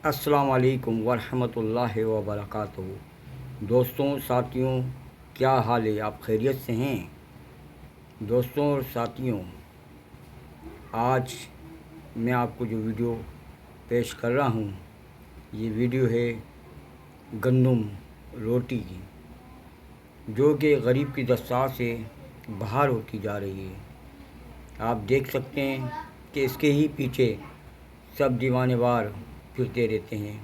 السلام علیکم ورحمۃ اللہ وبرکاتہ۔ دوستوں ساتھیوں، کیا حال ہے؟ آپ خیریت سے ہیں؟ دوستوں اور ساتھیوں، آج میں آپ کو جو ویڈیو پیش کر رہا ہوں، یہ ویڈیو ہے گندم روٹی کی، جو کہ غریب کی دستار سے باہر ہوتی جا رہی ہے۔ آپ دیکھ سکتے ہیں کہ اس کے ہی پیچھے سب دیوانے وار پھرتے رہتے ہیں،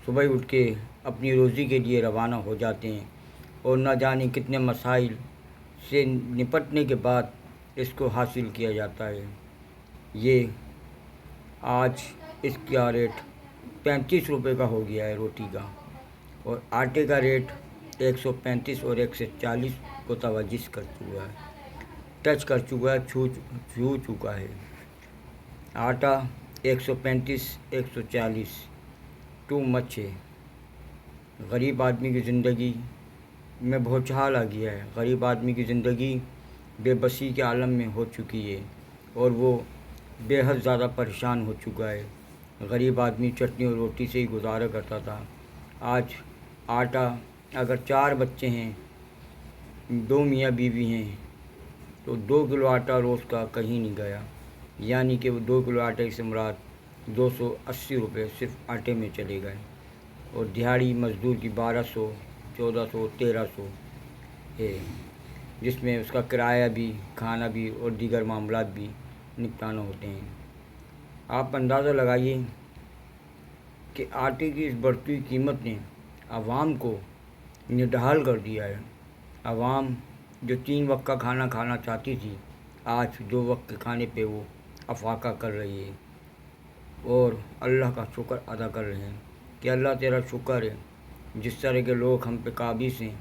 صبح اٹھ کے اپنی روزی کے لیے روانہ ہو جاتے ہیں، اور نہ جانے کتنے مسائل سے نپٹنے کے بعد اس کو حاصل کیا جاتا ہے۔ یہ آج اس کا ریٹ 35 روپے کا ہو گیا ہے روٹی کا، اور آٹے کا ریٹ 135 اور 140 کو توجہ کر چکا ہے، ٹچ کر چکا ہے، چھو چکا ہے۔ آٹا 135 140 ٹو مچ ہے۔ غریب آدمی کی زندگی میں بہت حال آ گیا ہے۔ غریب آدمی کی زندگی بے بسی کے عالم میں ہو چکی ہے، اور وہ بے حد زیادہ پریشان ہو چکا ہے۔ غریب آدمی چٹنی اور روٹی سے ہی گزارا کرتا تھا۔ آج آٹا، اگر 4 بچے ہیں، 2 میاں بیوی ہیں، تو 2 کلو آٹا روز کا کہیں نہیں گیا، یعنی کہ وہ 2 کلو آٹے سے مراد 280 روپے صرف آٹے میں چلے گئے، اور دیہڑی مزدور کی 1200 1400 1300 ہے، جس میں اس کا کرایہ بھی، کھانا بھی اور دیگر معاملات بھی نپٹانا ہوتے ہیں۔ آپ اندازہ لگائیے کہ آٹے کی اس بڑھتی ہوئی قیمت نے عوام کو نڈھال کر دیا ہے۔ عوام جو 3 وقت کا کھانا کھانا چاہتی تھی، آج 2 وقت کے کھانے پہ وہ افاقہ کر رہی ہے، اور اللہ کا شکر ادا کر رہے ہیں کہ اللہ تیرا شکر ہے، جس طرح کے لوگ ہم پہ قابض ہیں،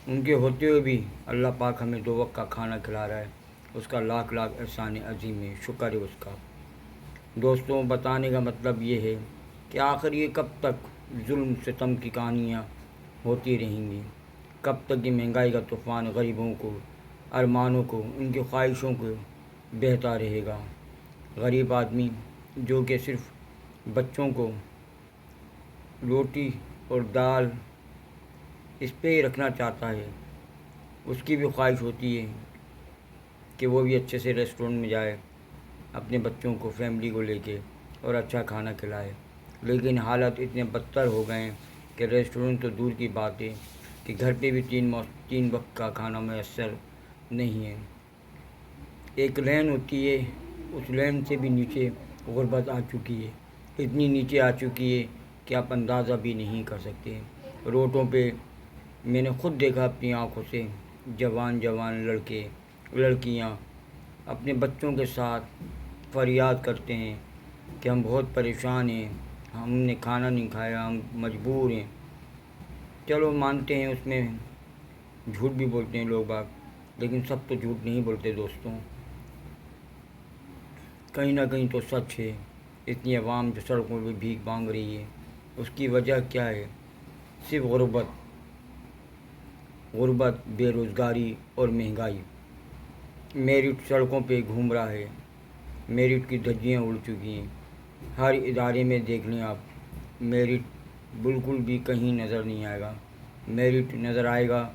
ان کے ہوتے ہوئے بھی اللہ پاک ہمیں 2 وقت کا کھانا کھلا رہا ہے، اس کا لاکھ لاکھ احسان عظیم ہے، شکر ہے اس کا۔ دوستوں، بتانے کا مطلب یہ ہے کہ آخر یہ کب تک ظلم ستم کی کہانیاں ہوتی رہیں گی؟ کب تک یہ مہنگائی کا طوفان غریبوں کو، ارمانوں کو، ان کی خواہشوں کو بہتا رہے گا؟ غریب آدمی جو کہ صرف بچوں کو روٹی اور دال اس پہ ہی رکھنا چاہتا ہے، اس کی بھی خواہش ہوتی ہے کہ وہ بھی اچھے سے ریسٹورنٹ میں جائے، اپنے بچوں کو، فیملی کو لے کے، اور اچھا کھانا کھلائے، لیکن حالات اتنے بدتر ہو گئے ہیں کہ ریسٹورنٹ تو دور کی بات ہے کہ گھر پہ بھی 3 وقت کا کھانا میسر نہیں ہے۔ ایک لین ہوتی ہے، اس لین سے بھی نیچے غربت آ چکی ہے، اتنی نیچے آ چکی ہے کہ آپ اندازہ بھی نہیں کر سکتے۔ روڈوں پہ میں نے خود دیکھا اپنی آنکھوں سے، جوان لڑکے لڑکیاں اپنے بچوں کے ساتھ فریاد کرتے ہیں کہ ہم بہت پریشان ہیں، ہم نے کھانا نہیں کھایا، ہم مجبور ہیں۔ چلو مانتے ہیں، اس میں جھوٹ بھی بولتے ہیں لوگ باگ، لیکن سب تو جھوٹ نہیں بولتے دوستوں، کہیں نہ کہیں تو سچ ہے۔ اتنی عوام جو سڑکوں پہ بھیک مانگ رہی ہے، اس کی وجہ کیا ہے؟ صرف غربت، بے روزگاری اور مہنگائی۔ میرٹ سڑکوں پہ گھوم رہا ہے، میرٹ کی دھجیاں اڑ چکی ہیں، ہر ادارے میں دیکھ لیں آپ، میرٹ بالکل بھی کہیں نظر نہیں آئے گا۔ میرٹ نظر آئے گا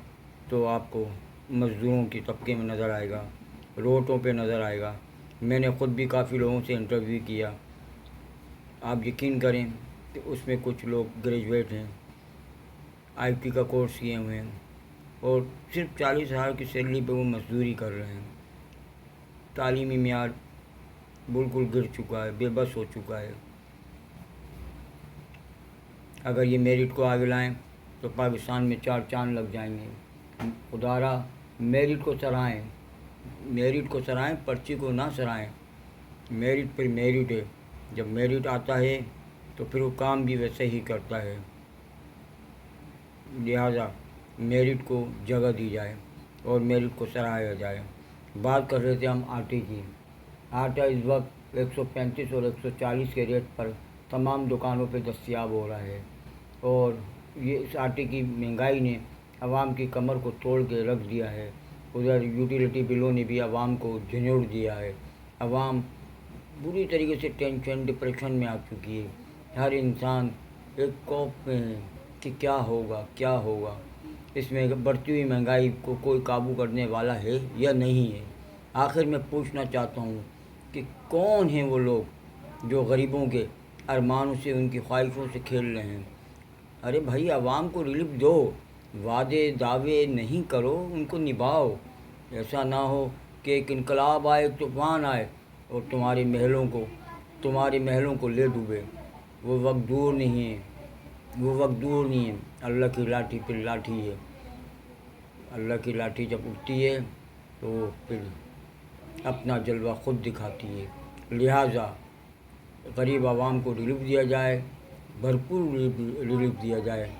تو آپ کو مزدوروں کی طبقے میں نظر آئے گا، روڈوں پہ نظر آئے گا۔ میں نے خود بھی کافی لوگوں سے انٹرویو کیا، آپ یقین کریں کہ اس میں کچھ لوگ گریجویٹ ہیں، آئی ٹی کا کورس کیے ہوئے ہیں، اور صرف 40,000 کی سیلری پہ وہ مزدوری کر رہے ہیں۔ تعلیمی معیار بالکل گر چکا ہے، بے بس ہو چکا ہے۔ اگر یہ میرٹ کو آگے لائیں تو پاکستان میں 4 چاند لگ جائیں گے۔ خدارا میرٹ کو سرائیں، میرٹ کو سرائیں، پرچی کو نہ سرائیں۔ میرٹ پر میرٹ ہے، جب میرٹ آتا ہے تو پھر وہ کام بھی ویسے ہی کرتا ہے، لہٰذا میرٹ کو جگہ دی جائے اور میرٹ کو سراہا جائے۔ بات کر رہے تھے ہم آٹے کی۔ آٹا اس وقت 135 اور 140 کے ریٹ پر تمام دکانوں پہ دستیاب ہو رہا ہے، اور یہ اس آٹے کی مہنگائی نے عوام کی کمر کو توڑ کے رکھ دیا ہے۔ ادھر یوٹیلیٹی بلوں نے بھی عوام کو جھنجھوڑ دیا ہے۔ عوام बुरी तरीके से टेंशन डिप्रेशन में आ चुकी है। हर इंसान एक खौफ में है कि क्या होगा क्या होगा। इसमें बढ़ती हुई महंगाई को कोई काबू करने वाला है या नहीं है। आखिर मैं पूछना चाहता हूँ कि कौन हैं वो लोग जो गरीबों के अरमानों से उनकी ख्वाहिशों से खेल रहे हैं। अरे भाई आवाम को रिलीफ दो, वादे दावे नहीं करो, उनको निभाओ। ऐसा ना हो कि एक इनकलाब आए, एक तूफान आए और तुम्हारे महलों को ले डूबे। वो वक्त दूर नहीं है, वो वक्त दूर नहीं है। अल्लाह की लाठी फिर लाठी है। अल्लाह की लाठी जब उठती है तो फिर अपना जलवा खुद दिखाती है। लिहाजा गरीब आवाम को रिलीफ दिया जाए, भरपूर रिलीफ दिया जाए।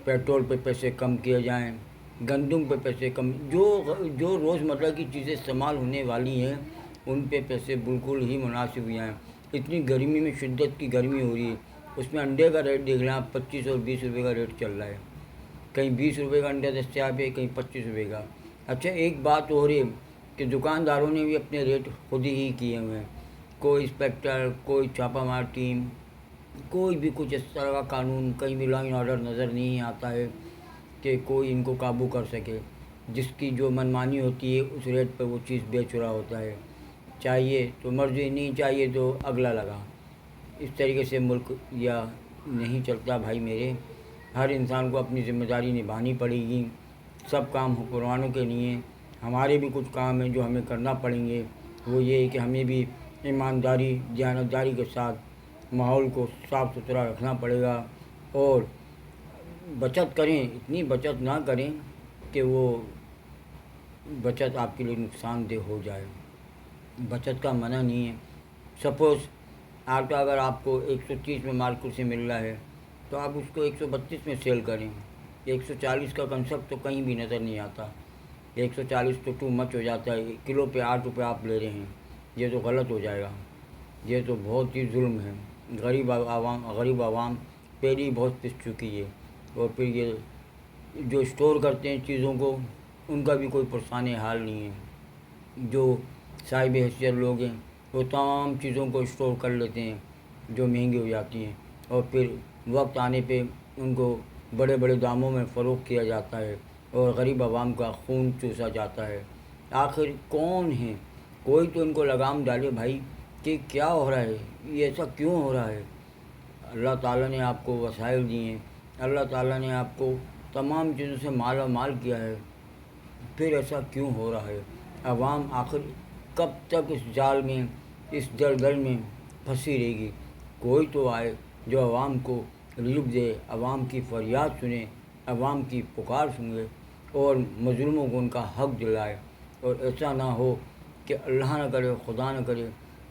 पेट्रोल पे पैसे कम किए जाएं, गंदम पे पैसे कम, जो रोज़मर्रा की चीज़ें इस्तेमाल होने वाली हैं उन पे पैसे बिल्कुल ही मुनासिब हुए हैं। इतनी गर्मी में शिद्दत की गर्मी हो रही है, उसमें अंडे का रेट देख लें आप, 25 और 20 रुपये का रेट चल रहा है। कहीं 20 रुपये का अंडा दस्तियाब है, कहीं 25 रुपये का। अच्छा एक बात हो रही है कि दुकानदारों ने भी अपने रेट खुद ही किए हुए हैं। कोई इंस्पेक्टर, कोई छापामार टीम, कोई भी कुछ इस तरह का कानून, कहीं भी लॉ एंड ऑर्डर नज़र नहीं आता है कि कोई इनको काबू कर सके। जिसकी जो मनमानी होती है उस रेट पर वो चीज़ बेच रहा होता है। चाहिए तो मर्जी, नहीं चाहिए तो अगला लगा। इस तरीके से मुल्क या नहीं चलता भाई मेरे। हर इंसान को अपनी ज़िम्मेदारी निभानी पड़ेगी। सब काम हुक्मरानों के नहीं है, हमारे भी कुछ काम हैं जो हमें करना पड़ेंगे। वो ये है कि हमें भी ईमानदारी दयानतदारी के साथ माहौल को साफ़ सुथरा रखना पड़ेगा और बचत करें। इतनी बचत ना करें कि वो बचत आपके लिए नुकसानदेह हो जाए। बचत का मना नहीं है। सपोज़ आटा अगर आपको 130 में मार्केट से मिल रहा है तो आप उसको 132 में सेल करें। 140 का कंसेप्ट तो कहीं भी नज़र नहीं आता। 140 तो टू मच हो जाता है। किलो पे 8 रुपये आप ले रहे हैं, ये तो गलत हो जाएगा। ये तो बहुत ही जुल्म है। गरीब आवाम पहले ही बहुत पिस चुकी है और फिर ये जो स्टोर करते हैं चीज़ों को, उनका भी कोई पुरसान हाल नहीं है। जो साहिब हैसियत लोग हैं वो तमाम चीज़ों को स्टोर कर लेते हैं जो महंगी हो जाती हैं और फिर वक्त आने पे उनको बड़े बड़े दामों में फ़रोख्त किया जाता है और गरीब आवाम का खून चूसा जाता है। आखिर कौन है, कोई तो इनको लगाम डाले भाई कि क्या हो रहा है, ये ऐसा क्यों हो रहा है। अल्लाह ताला ने आपको वसाइल दिए हैं, अल्लाह ताला ने आपको तमाम चीज़ों से माला माल किया है, फिर ऐसा क्यों हो रहा है। आवाम आखिर कब तक इस जाल में, इस दलदल में फंसी रहेगी। कोई तो आए जो आवाम को रिलीफ दे, आवाम की फरियाद सुने, आवाम की पुकार सुने और मज़लूमों को उनका हक़ दिलाए। और ऐसा ना हो कि अल्लाह न करे, खुदा न करे,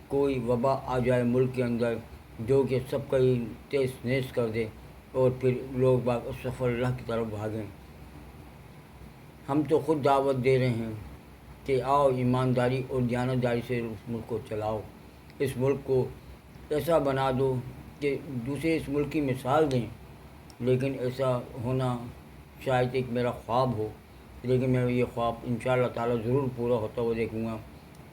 कोई वबा आ जाए मुल्क के अंदर जो कि सबका ही तेज़ नेस कर दे और फिर लोग बाग सफ़र अल्लाह की तरफ भागें। हम तो ख़ुद दावत दे रहे हैं कि आओ ईमानदारी और दयानतदारी से उस मुल्क को चलाओ। इस मुल्क को ऐसा बना दो कि दूसरे इस मुल्क की मिसाल दें। लेकिन ऐसा होना शायद एक मेरा ख्वाब हो, लेकिन मैं ये ख्वाब इंशाअल्लाह ताला ज़रूर पूरा होता हुआ देखूँगा।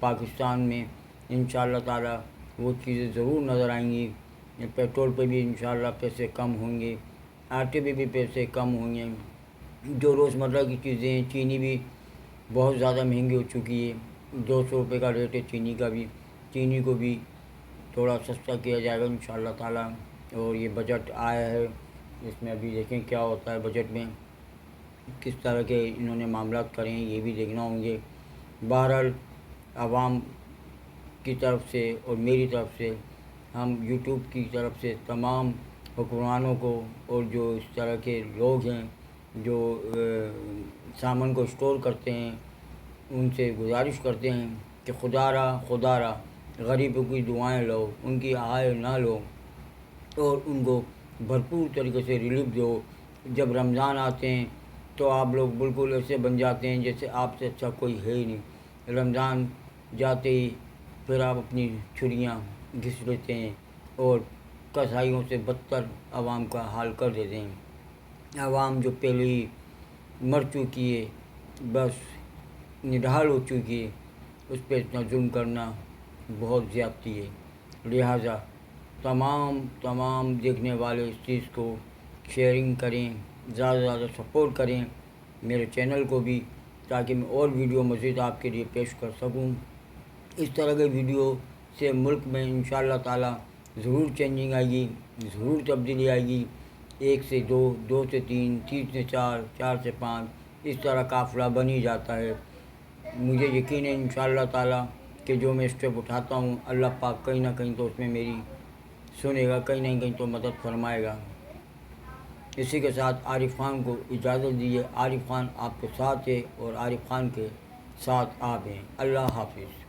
पाकिस्तान में इंशाअल्लाह ताला वो चीज़ें ज़रूर नज़र आएंगी। पेट्रोल पे भी इंशाअल्लाह पैसे कम होंगे, आटे पे भी पैसे कम होंगे। जो रोज़मर्रा की चीज़ें हैं, चीनी भी बहुत ज़्यादा महंगी हो चुकी है। 200 रुपये का रेट है चीनी का भी। चीनी को भी थोड़ा सस्ता किया जाएगा इंशाअल्लाह ताला। और ये बजट आया है, इसमें अभी देखें क्या होता है। बजट में किस तरह के इन्होंने मामलात करे हैं ये भी देखना होंगे। बहरहाल आवाम की तरफ से और मेरी तरफ से, हम यूट्यूब की तरफ से तमाम हुक्मरानों को और जो इस तरह के लोग हैं जो सामान को स्टोर करते हैं, उनसे गुजारिश करते हैं कि खुदारा गरीबों की दुआएं लो, उनकी आय ना लो और उनको भरपूर तरीके से रिलीफ दो। जब रमज़ान आते हैं तो आप लोग बिल्कुल ऐसे बन जाते हैं जैसे आपसे अच्छा कोई है ही नहीं। रमज़ान जाते ही फिर आप अपनी छुरियाँ घिस लेते हैं और कसाईयों से बदतर आवाम का हाल कर देते हैं। आवाम जो पहले ही मर चुकी है, बस निढाल हो चुकी है, उस पर इतना जुल्म करना बहुत ज़्यादती है। لہٰذا تمام دیکھنے والے اس چیز کو شیئرنگ کریں، زیادہ سے زیادہ سپورٹ کریں میرے چینل کو بھی، تاکہ میں اور ویڈیو مزید آپ کے لیے پیش کر سکوں۔ اس طرح کے ویڈیو سے ملک میں انشاءاللہ تعالی ضرور چینجنگ آئے گی، ضرور تبدیلی آئے گی۔ 1 سے 2، 2 سے 3، 3 سے 4، 4 سے 5، اس طرح قافلہ بن ہی جاتا ہے۔ مجھے یقین ہے انشاءاللہ تعالی کہ جو میں اسٹیپ اٹھاتا ہوں اللہ پاک کہیں نہ کہیں تو اس میں میری سنے گا، کہیں نہ کہیں تو مدد فرمائے گا۔ اسی کے ساتھ عارف خان کو اجازت دیجیے۔ عارف خان آپ کے ساتھ ہے اور عارف خان کے ساتھ آپ ہیں۔ اللہ حافظ۔